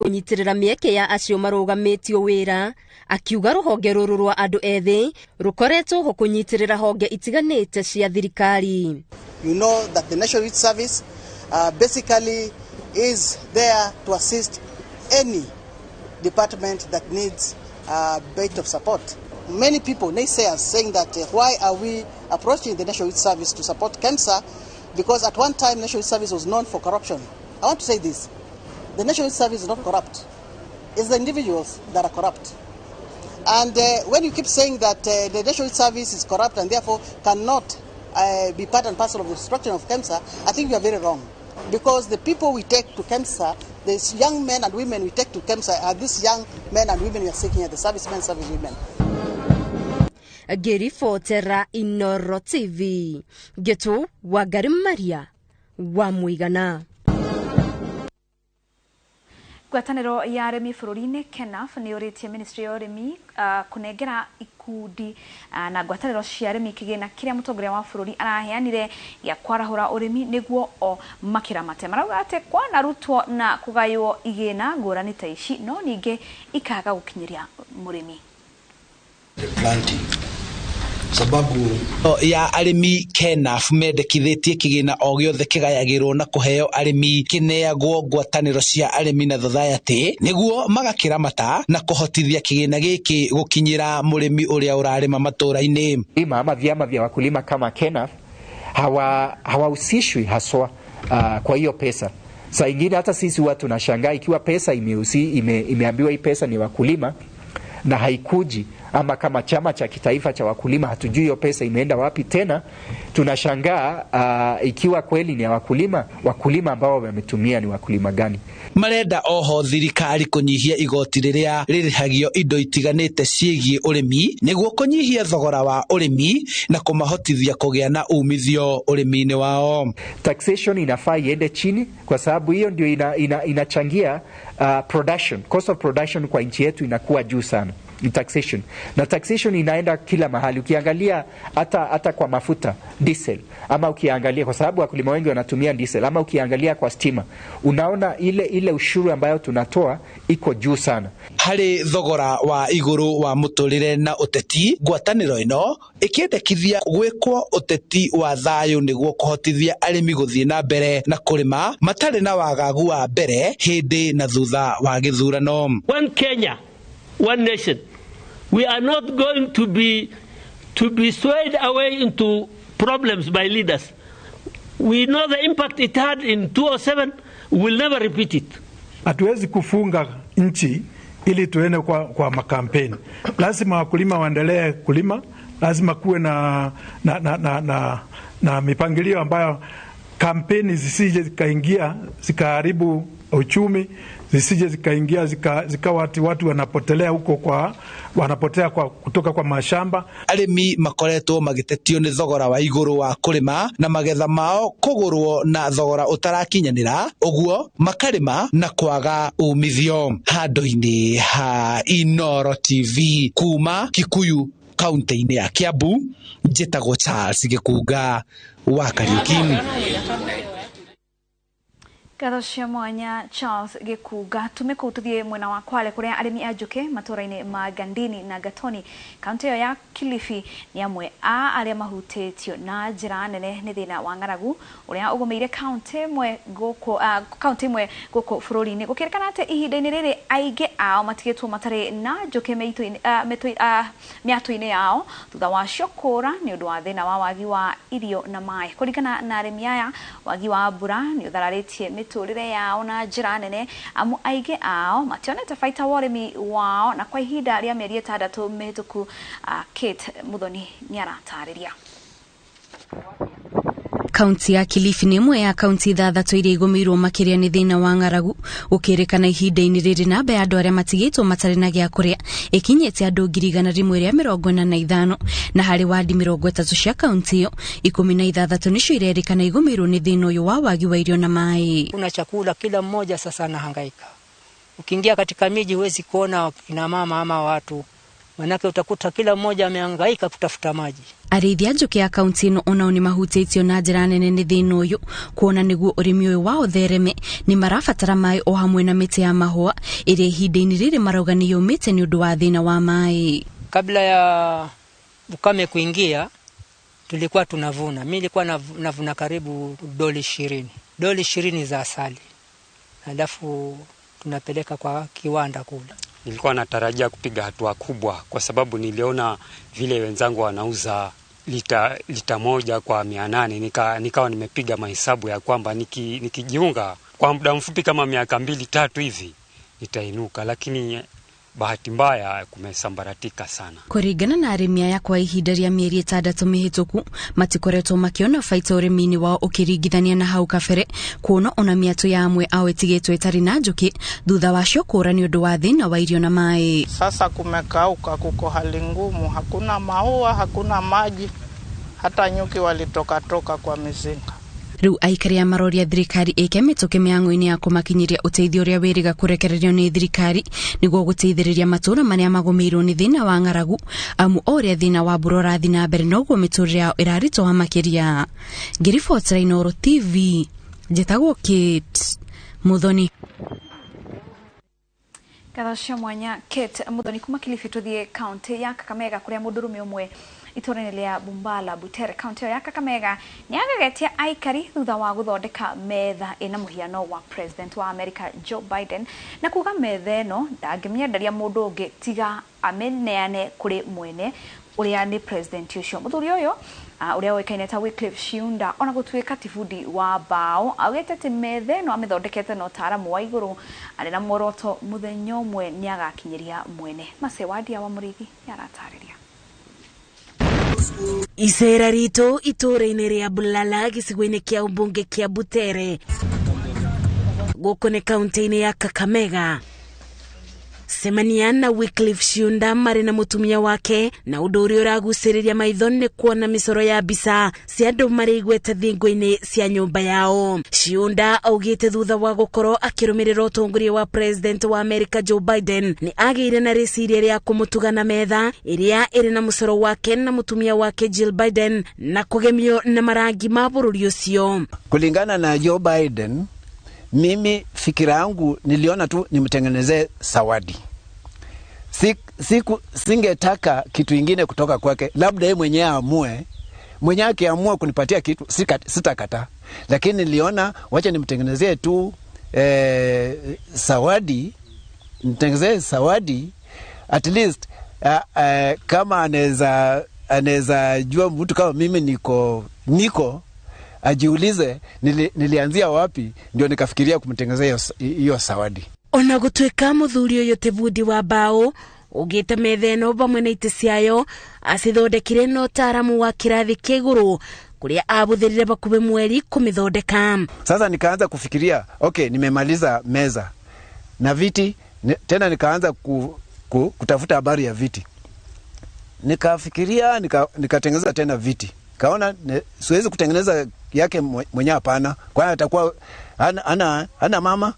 kunyitirira mieke ya acio marugamitio wira akiuga ruhonge ruru rwa andu ethi rukoretwo ho kunyitirira honge itiganite cia thirikari. You know that the National Youth Service basically is there to assist any department that needs a bit of support. Many people, naysayers, saying that why are we approaching the National Youth Service to support KEMSA, because at one time National Youth Service was known for corruption. I want to say this: the National Youth Service is not corrupt. It's the individuals that are corrupt. And when you keep saying that the National Youth Service is corrupt and therefore cannot be part and parcel of the structure of KEMSA, I think you are very wrong. Because the people we take to KEMSA, these young men and women we take to KEMSA, are these young men and women we are seeking at the servicemen, service women. Geri Fotera Inooro TV. Getu Wangari Maria wa Muigana. Ngwatanĩro ya arĩmi bũrũri-inĩ KENAF nĩ ũrĩtie Ministry ya ũrĩmi kũnengera ikundi na ngwatanĩro cia arĩmi kĩgĩna kĩrĩa mũtongoria wa bũrũri araheanire gĩa kwarahũra ũrĩmi nĩguo o makĩramate. Marauga atĩ kwanarutwo na kũgaywo igĩna ngũrani ta ici no ningĩ ikaga gũkinyĩria mũrĩmi. Sababu ya arimi KENAF mendekithĩtie kĩgĩna o gĩothe kĩgayagĩrwo na kũheo arimi kĩneagwo ngwatanĩro cia arimi na society nĩguo magakĩramata na kũhotithia kĩgĩna gĩkĩ gũkinyĩra mũrĩmi ũrĩa ũrarĩma matũra-inĩ. Ama vyama vya wakulima kama KENAF hawahusishwi haswa kwa hiyo pesa. Saa ingine hata sisi watu tunashangaa ikiwa pesa imeambiwa hii pesa ni wakulima na haikuji, ama kama chama cha kitaifa cha wakulima hatujui hiyo pesa imeenda wapi tena. Tunashangaa ikiwa kweli ni wakulima ambao wametumia ni wakulima gani. Marenda oho thirikari kunyihia igoti rĩrĩa rĩrĩhagio indo itiganĩte ciĩgiĩ ũrĩmi nĩguo kunyihia thogora wa ũrĩmi na kũmahotithia kũgĩa na umithio ũrĩmi-inĩ wao. Taxation inafaa iende chini kwa sababu hiyo ndio inachangia production, cost of production kwa nchi yetu inakuwa juu sana. Taxation. Na taxation inaenda kila mahali. Ukiangalia hata kwa mafuta, diesel, ama ukiangalia kwa sababu wakulima wengi wanatumia diesel, ama ukiangalia kwa stima, unaona ile ushuru ambayo tunatoa iko juu sana. Harĩ thogora wa igũrũ wa mũtũrĩre na ũteti, ngwatanĩro ĩno ĩkĩendekithia gwĩkwo ũteti wa thayũ nĩguo kũhotithia arĩmi gũthiĩ na mbere na kũrĩma matarĩ na wagagu wa mbere hĩndĩ na thutha wa gĩthurano. One Kenya, one nation. We are not going to be swayed away into problems by leaders. We know the impact it had in 2007. We will never repeat it. Hatuwezi kufunga nchi ili tuende kwa makampeni. Lazima wakulima waendelee kulima. Lazima kuwe na mipangilio ambayo kampeni zisije zikaingia zikaharibu uchumi, zisije zikaingia zikawa watu wanapotelea huko wanapotea kutoka kwa mashamba. Arĩmi makoretwo magĩtetio nĩ thogora wa igũrũ wa kũrĩma na magetha mao kũgũrwo na thogora ũtarakinyanĩra, ũguo makarĩma na kwaga umithio. Handũ-inĩ ha Inooro TV kuma Kikuyu kaunti-inĩ ya Kiambu, njĩtagwo Charles Gĩkunga wa Kariuki. Ngatho cia mwanya Charles Gĩkunga. Tumekututhie mwena wa Kwale kuria arĩmi a njũkĩ matũra-inĩ ma Gandini na Gatoni kaunti ya Kilifi ni amwe a arĩa mahutĩtio na njĩra nene nĩ thĩna wa ng'aragu ũrĩa ũgũmĩire kaunti imwe gũkũ bũrũri-inĩ. Gũkĩrĩkana atĩ ihinda-inĩ rĩrĩ aingĩ ao matigĩtwo matarĩ na njũkĩ mĩatũ-inĩ yao thutha wacio kũũra nĩ ũndũ wa thĩna wa wagi wa irio na maĩ. Kũringana na arĩmi aya, wagi wa mbura nĩ ũthararĩtie mĩtũrĩre yao na njĩra nene amu aingĩ ao mationete baita wa ũrĩmi wao na kwa ihinda rĩa mĩeri 6 mĩhĩtũku. Kate Muthoni nĩaratarĩria. Kaunti ya Kilifi nĩ ĩmwe ya kaunti 6 iria igũmĩirwo makĩria nĩ thĩna wa ng'aragu ũkĩrĩkana ihinda-inĩ rĩrĩ namba ya andũ arĩa matigĩtwo matarĩ na gĩa kũrĩa ĩkinyĩte andũ 145 na harĩ wadi 30 cia kaunti ĩyo 16 nĩcio irerĩkana igũmĩirwo nĩ thĩna ũyũ wa wagi wa irio na maĩ. Kuna chakula, kila mmoja sasa anahangaika. Ukiingia katika miji huwezi kuona kina mama ama watu manake utakuta kila mmoja amehangaika kutafuta maji. Arithia njuki ya kaunti ino onao ni mahutĩtio na njĩra nene nĩ thĩna ũyũ, kuona nĩguo ũrĩmi ũyũ wao thereme nĩ marabatara maĩ o hamwe na mĩtĩ ya mahũa ĩrĩa ihinda-inĩ rĩrĩ marauga nĩ yũmĩte nĩ ũndũ wa thĩna wa maĩ. Kabla ya ukame kuingia tulikuwa tunavuna. Mimi nilikuwa navuna karibu doli 20. Doli 20 za asali. Alafu tunapeleka kwa kiwanda kule. Nilikuwa natarajia kupiga hatua kubwa kwa sababu niliona vile wenzangu wanauza lita moja kwa 800. Nikawa nimepiga mahesabu ya kwamba nikijiunga kwa muda mfupi kama miaka 2-3 hivi nitainuka, lakini bahati mbaya kumesambaratika sana. Kũringana na arĩmi aya kwa ihinda rĩa mĩeri 6 mĩhĩtũku matikoretwo makĩona baita ũrĩmi-inĩ wao ũkĩringithania na hau kabere, kuona ona mĩatũ ya amwe ao ĩtigĩtwo ĩtarĩ na njũkĩ thutha wacio kũũra nĩ ũndũ wa thĩna wa irio na maĩ. Sasa kumekauka, kuko hali ngumu, hakuna maua, hakuna maji, hata nyuki walitoka kwa mizinga. Riu aikari maroria thirikari ĩke mĩtũkĩ mĩhang'o-inĩ ya kũmakinyĩria ũteithio ũrĩa wĩrĩga kũrekererio nĩ thirikari nĩguo gũteithĩrĩria matũũra marĩa magũmĩirwo nĩ thĩna wa ng'aragu, amu o ũrĩa thĩna wa mbura ũrathiĩ na mbere noguo mĩtũũrĩre yao ĩraritũha makĩria. Ngĩribotera Inooro TV, njĩtagwo Kate Muthoni. Kathacia mwanya Kate Muthoni kuma Kilifi tuthie kaunti ya Kakamega kuria mũndũrũme ũmwe itorene lia Bumbala Butere kaunti ya Kakamega ni agagetia aikari thutha wa guthondeka metha ina muhiano wa president wa America Joe Biden na kuga metha ĩno ndangĩmĩenderia mũndũ ũngĩ tiga ameneane kuri mwene uria ni president ucio. Muthuri uyu uria wekaine ta Wycliffe Shiunda ona gutuika tifudi wa bao augete ati metha ĩno amithondekete na ũtaaramu wa igũrũ arĩ na muoroto muthenya ũmwe ni agakinyiria mwene. Masewadia wa Murithi yaratarĩria. Icera rito itũra-inĩ rĩa Bulala gĩcigo-inĩ kĩa ũmbunge kĩa Butere gũkũ nĩ kaunti-inĩ ya Kakamega. Semania na Wycliffe Shiunda marĩ na mũtumia wake na ũndũ ũrĩa ũragucĩrĩria maitho nĩ kuona mĩcoro ya mbica cia andũ marĩ igweta thingo-inĩ cia nyũmba yao. Shiunda augĩte thutha wa gũkorwo akĩrũmĩrĩra ũtongoria wa president wa America Joe Biden nĩ agĩire na rĩciria rĩa kũmũtuga na metha ĩrĩa ĩrĩ na mũcoro wake na mũtumia wake Jill Biden na kũgemio na marangi ma bũrũri ũcio. Kulingana na Joe Biden, mimi fikira yangu niliona tu nimtengenezee zawadi. Singetaka kitu ingine kutoka kwake, labda yeye mwenyewe amue. Mwenyewe akiamua kunipatia kitu sitakata. Lakini niliona wacha nimtengenezee tu zawadi, nimtengenezee zawadi at least kama anaweza jua mtu kama mimi niko ajiulize nilianzia wapi, ndio nikafikiria kumtengenezea hiyo zawadi. Ona gũtuĩka mũthuri ũyũ tifudi wa bao ugĩte metha ĩno bamwe na itĩ ciayo acithondekire na ũtaaramu wa kĩrathi kĩa igũrũ kũrĩa abũthĩrire bakuhĩ mweri kũmĩthondeka. Sasa nikaanza kufikiria, okay, nimemaliza meza na viti, tena nikaanza kutafuta habari ya viti. Nikafikiria nikatengeneza tena viti. Kaona siwezi kutengeneza yake mwenye hapana, kwani atakuwa ana mama.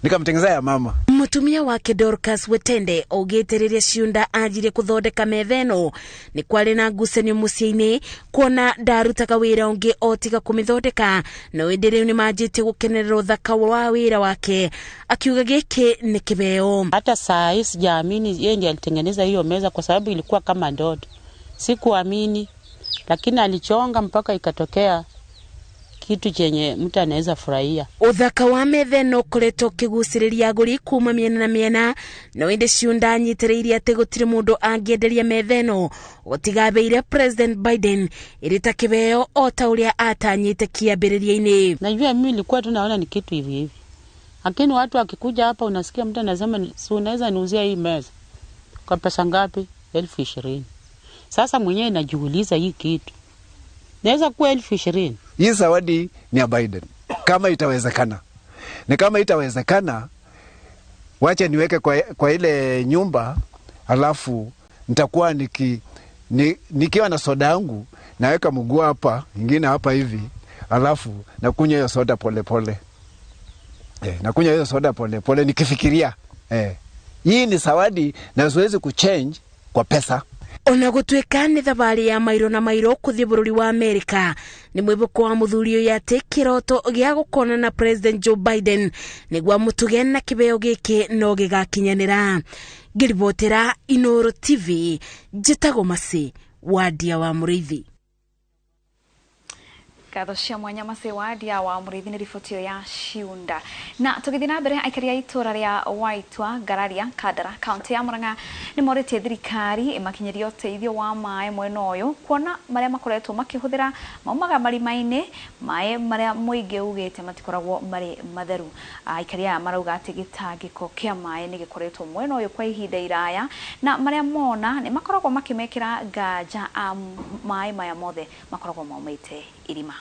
Nikamtengeneza ya mama. Mutumia wake Dorcas Wetende augĩte rĩrĩa Shiunda anjire kũthondeka metha ĩno nĩ kwarĩ na ngucanio mũciĩ-inĩ kuona ndarutaga wĩra ũngĩ o tiga kũmĩthondeka, na hĩndĩ rĩu nĩ manjĩtie gũkenerera ũthaka wa wĩra wake, akiuga gĩkĩ nĩ kĩbeo. Hata saa hii sijaamini yeye ndiye alitengeneza hiyo meza kwa sababu ilikuwa kama ndoto. Sikuamini, lakini alichonga mpaka ikatokea kitu chenye mtu anaweza furahia. Uthaka wa metha no koretwo kigucĩrĩria agũri kuma mĩena na mĩena, no ĩndĩ Shiunda anyitĩrĩire atĩ gũtirĩ mũndũ angĩenderia metha ĩno gũtigabeire president Biden ĩrĩ ta kĩbeo o ta ũrĩa atanyĩte kĩambĩrĩria-inĩ. Najua mimi nilikuwa tu naona ni kitu hivi hivi, lakini watu wakikuja hapa unasikia mtu anasema si unaweza niuzia hii meza kwa pesa ngapi? 20,000. Sasa mwenyewe najiuliza hii kitu naweza kuwa 20,000. Hii zawadi ni ya Biden kama itawezekana. Na kama itawezekana, wacha niweke kwa ile nyumba, alafu nitakuwa nikiwa na soda yangu naweka mguu hapa, ingine hapa hivi, alafu nakunywa hiyo soda pole pole. Nakunywa hiyo soda pole pole nikifikiria hii ni zawadi na siwezi kuchange kwa pesa. Ona gutwika ni thabari ya mairo na mairo kuthie bururi wa Amerika ni mwibuko wa muthuri uyu ati kiroto gia gukona na President Joe Biden nigwa mutuge na kibeo giki no gigakinyanira. Ngiribotera Inooro TV, njitagwo Masi Wadia wa Muriithi. Katho cia mwanya Masi Wadia wa Muriithi ni riboti ya Ciunda. Na tugithii na mbere aikari a itura ria Waitwa, Ngararia, Kandara, kaunti ya Murang'a ni morite thirikari imakinyirie uteithio wa maaĩ mwena uyu kuona maria makoretwo makihuthira maumaga marima-ini maaĩ maria muingi ugite matikoragwo mari matheru. Aikari aya marauga ati gitangiko kia maaĩ ni gikoretwo mwena uyu kwa ihinda iraya na maria mona ni makoragwo makimekira nganja maaĩ maya mothe makoragwo maumite irima.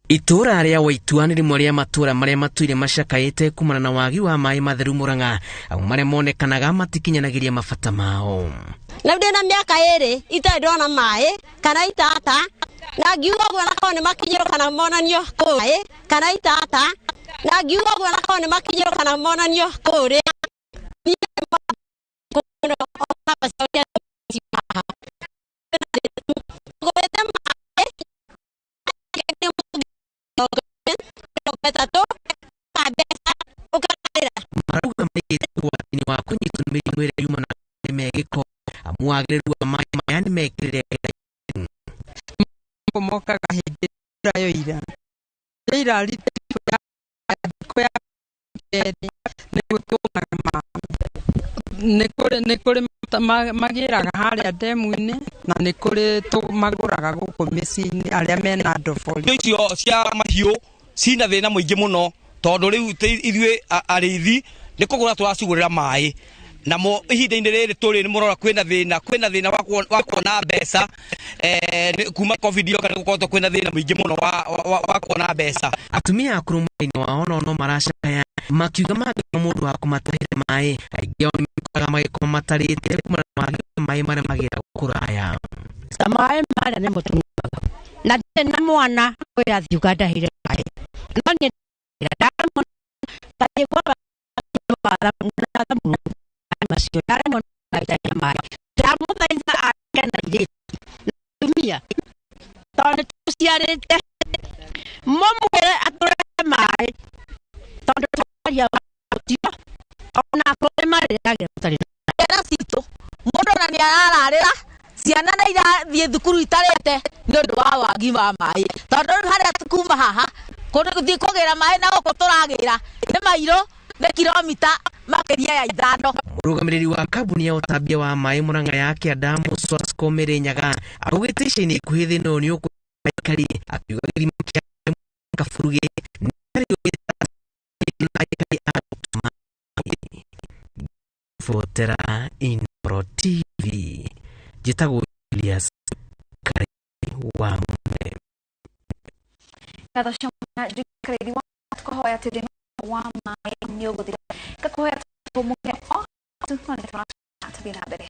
Itura ria Waitwa ni rimwe ria matura maria matuire macakaite kumana na wagi wa maaĩ matheru Murang'a au maria monekanaga matikinyanagiria mabata mao. Na ndina miaka iri itai ndona maaĩ kana itata na ngiuga gwana ko ni makinyiro kana monanio kuri kana itata na ngiuga gwana ko ni makinyiro kana monanio kuri Marauga maitu watini wa kunyitunumiri nwere yuma na megiko amuagiriru wa maaĩ maya ni mekirire mokaga hindi rayo ira ritifu ya ya keri ni gutuma ni kuri magiraga haria demu-ini na ni kuri maguraga guku micini aria mena ndobori icio cia mahiu cina thina muingi muno tondu riu ithuĩ arithi ni kugura turacigurira maaĩ namo ihinda-ini riri turi ni murora kwina thina wa kuona mbeca kuma covid yoka ni gukorwo kwina thina muingi muno wa kuona mbeca. Atumia akuru mwini wao no maracakaya makiuga magĩkorwo mũndũ wa kũmatahĩra maaĩ aingĩ ao nĩmekũraga magĩkorwo matarĩte kumana na wagi wa maaĩ marĩa magĩra kũraya. Maaĩ marĩa nĩ mũtũmĩraga na ndĩ na mwana ũrĩa athiuga ndahire maaĩ no niĩ ndamũna tarĩgwa macio ndaremwo nĩ maaĩ ndamũthaitha akena irĩtu atumia tondũ tũciarĩte mũmwĩre atũrehe maaĩ tondũ tũkaria gũtio ona kũrĩ marĩrage gũtarĩ na citũ mũndũ na nĩ arararĩra ciana na irathiĩ thukuru itarĩte nĩ ũndũ wa wagi wa maaĩ tondũ harĩa tukuma haha gũthiĩ kũgĩra maaĩ na gũkũ tũragĩra nĩ mairũ nĩ kilomita makĩria ya 5. Mũrũgamĩrĩri wa kambuni ya ũtambia wa maaĩ Murang'a ya Kĩanda Swasco Nyaga augĩte ica-inĩ ikuhĩ thĩna ũyũ nĩ ũkũrĩa aikari akiuga gĩthima kĩa Kaburuge nĩ na aikari a maaĩ. Fotera Inooro TV njĩtagwo Julius Kari wa Mune. Katho cia mwanya Julius wa tũkahoya atĩ thĩna wa maaĩ nĩ ũgũthira. Kakuhoya tũmũhe o tũthiĩ na mbere.